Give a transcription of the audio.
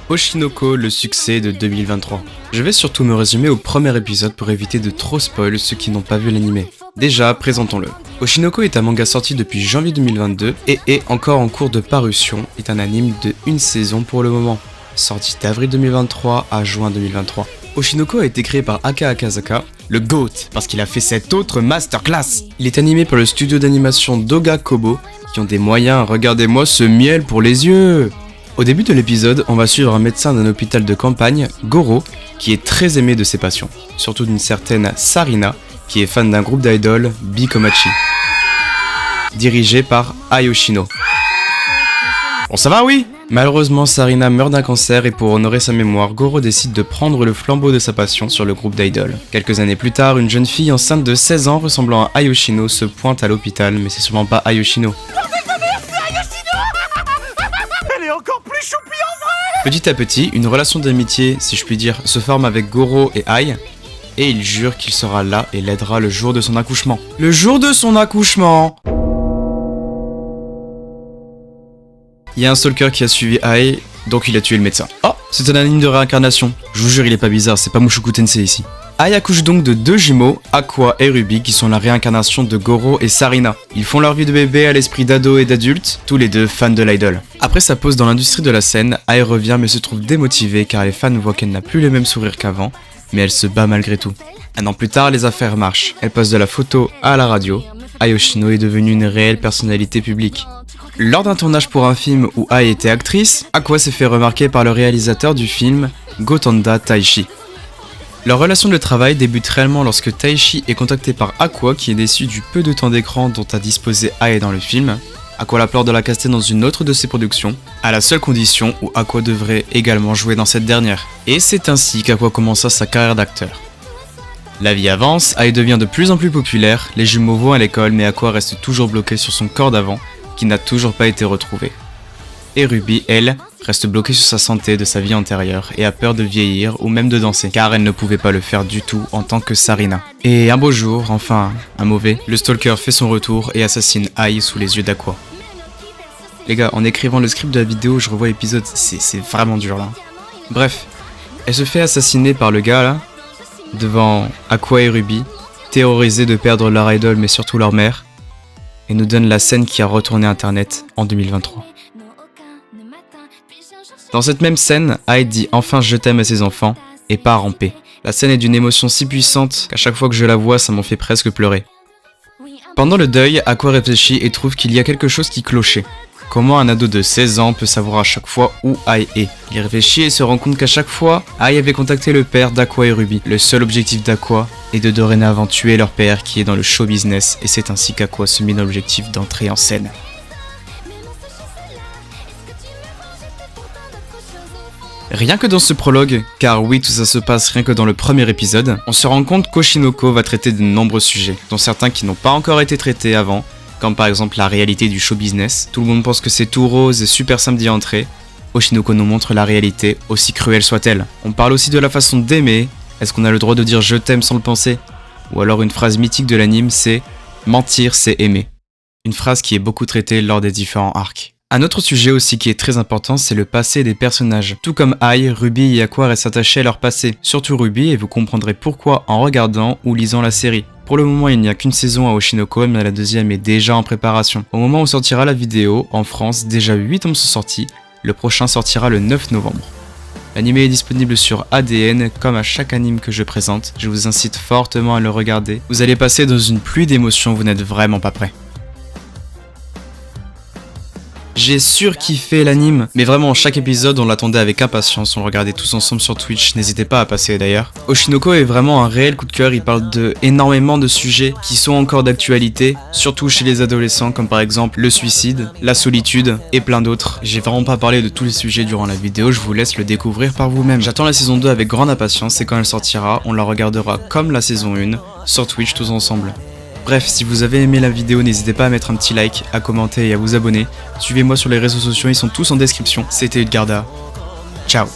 Oshinoko, le succès de 2023. Je vais surtout me résumer au premier épisode pour éviter de trop spoil ceux qui n'ont pas vu l'animé. Déjà, présentons-le. Oshinoko est un manga sorti depuis janvier 2022 et est encore en cours de parution, est un anime de une saison pour le moment, sorti d'avril 2023 à juin 2023. Oshinoko a été créé par Aka Akazaka, le GOAT, parce qu'il a fait cette autre masterclass. Il est animé par le studio d'animation Doga Kobo, qui ont des moyens, regardez-moi ce miel pour les yeux. Au début de l'épisode, on va suivre un médecin d'un hôpital de campagne, Goro, qui est très aimé de ses patients, surtout d'une certaine Sarina, qui est fan d'un groupe d'idoles, Bikomachi, dirigé par Ayoshino. Bon ça va oui ? Malheureusement, Sarina meurt d'un cancer et pour honorer sa mémoire, Goro décide de prendre le flambeau de sa passion sur le groupe d'idoles. Quelques années plus tard, une jeune fille enceinte de 16 ans ressemblant à Ayoshino se pointe à l'hôpital, mais c'est sûrement pas Ayoshino. Petit à petit, une relation d'amitié, si je puis dire, se forme avec Goro et Ai, et il jure qu'il sera là et l'aidera le jour de son accouchement. Le jour de son accouchement! Il y a un stalker qui a suivi Ai, donc il a tué le médecin. Oh, c'est un anime de réincarnation. Je vous jure, il est pas bizarre, c'est pas Mushoku Tensei ici. Ai accouche donc de deux jumeaux, Aqua et Ruby, qui sont la réincarnation de Goro et Sarina. Ils font leur vie de bébé à l'esprit d'ado et d'adulte, tous les deux fans de l'idol. Après sa pause dans l'industrie de la scène, Ai revient mais se trouve démotivée car les fans voient qu'elle n'a plus le même sourire qu'avant, mais elle se bat malgré tout. Un an plus tard, les affaires marchent. Elle passe de la photo à la radio. Ayoshino est devenue une réelle personnalité publique. Lors d'un tournage pour un film où Ai était actrice, Aqua s'est fait remarquer par le réalisateur du film, Gotanda Taishi. Leur relation de travail débute réellement lorsque Taishi est contacté par Aqua qui est déçu du peu de temps d'écran dont a disposé Ai dans le film. Aqua l'implore de la caster dans une autre de ses productions, à la seule condition où Aqua devrait également jouer dans cette dernière. Et c'est ainsi qu'Aqua commença sa carrière d'acteur. La vie avance, Ai devient de plus en plus populaire, les jumeaux vont à l'école mais Aqua reste toujours bloquée sur son corps d'avant, qui n'a toujours pas été retrouvé. Et Ruby, elle, reste bloquée sur sa santé de sa vie antérieure et a peur de vieillir ou même de danser, car elle ne pouvait pas le faire du tout en tant que Sarina. Et un beau jour, enfin un mauvais, le stalker fait son retour et assassine Ai sous les yeux d'Aqua. Les gars, en écrivant le script de la vidéo, je revois l'épisode, c'est vraiment dur là. Bref, elle se fait assassiner par le gars là, devant Aqua et Ruby, terrorisés de perdre leur idole mais surtout leur mère, et nous donne la scène qui a retourné internet en 2023. Dans cette même scène, Ai dit enfin je t'aime à ses enfants et part en paix. La scène est d'une émotion si puissante qu'à chaque fois que je la vois, ça m'en fait presque pleurer. Pendant le deuil, Aqua réfléchit et trouve qu'il y a quelque chose qui clochait. Comment un ado de 16 ans peut savoir à chaque fois où Ai est? Il réfléchit et se rend compte qu'à chaque fois, Ai avait contacté le père d'Aqua et Ruby. Le seul objectif d'Aqua est de dorénavant tuer leur père qui est dans le show business et c'est ainsi qu'Aqua se met dans l'objectif d'entrer en scène. Rien que dans ce prologue, car oui tout ça se passe rien que dans le premier épisode, on se rend compte qu'Oshinoko va traiter de nombreux sujets, dont certains qui n'ont pas encore été traités avant, comme par exemple la réalité du show business. Tout le monde pense que c'est tout rose et super simple d'y entrer. Oshinoko nous montre la réalité, aussi cruelle soit-elle. On parle aussi de la façon d'aimer. Est-ce qu'on a le droit de dire je t'aime sans le penser? Ou alors une phrase mythique de l'anime c'est « mentir c'est aimer ». Une phrase qui est beaucoup traitée lors des différents arcs. Un autre sujet aussi qui est très important, c'est le passé des personnages. Tout comme Ai, Ruby et Aqua restent attachés à leur passé. Surtout Ruby, et vous comprendrez pourquoi en regardant ou lisant la série. Pour le moment, il n'y a qu'une saison à Oshinoko, mais la deuxième est déjà en préparation. Au moment où sortira la vidéo, en France, déjà 8 tomes sont sortis. Le prochain sortira le 9 novembre. L'anime est disponible sur ADN, comme à chaque anime que je présente. Je vous incite fortement à le regarder. Vous allez passer dans une pluie d'émotions, vous n'êtes vraiment pas prêts. J'ai surkiffé l'anime, mais vraiment chaque épisode on l'attendait avec impatience, on le regardait tous ensemble sur Twitch, n'hésitez pas à passer d'ailleurs. Oshinoko est vraiment un réel coup de cœur, il parle de énormément de sujets qui sont encore d'actualité, surtout chez les adolescents comme par exemple le suicide, la solitude et plein d'autres. J'ai vraiment pas parlé de tous les sujets durant la vidéo, je vous laisse le découvrir par vous-même. J'attends la saison 2 avec grande impatience et quand elle sortira, on la regardera comme la saison 1 sur Twitch tous ensemble. Bref, si vous avez aimé la vidéo, n'hésitez pas à mettre un petit like, à commenter et à vous abonner. Suivez-moi sur les réseaux sociaux, ils sont tous en description. C'était Udgarda. Ciao.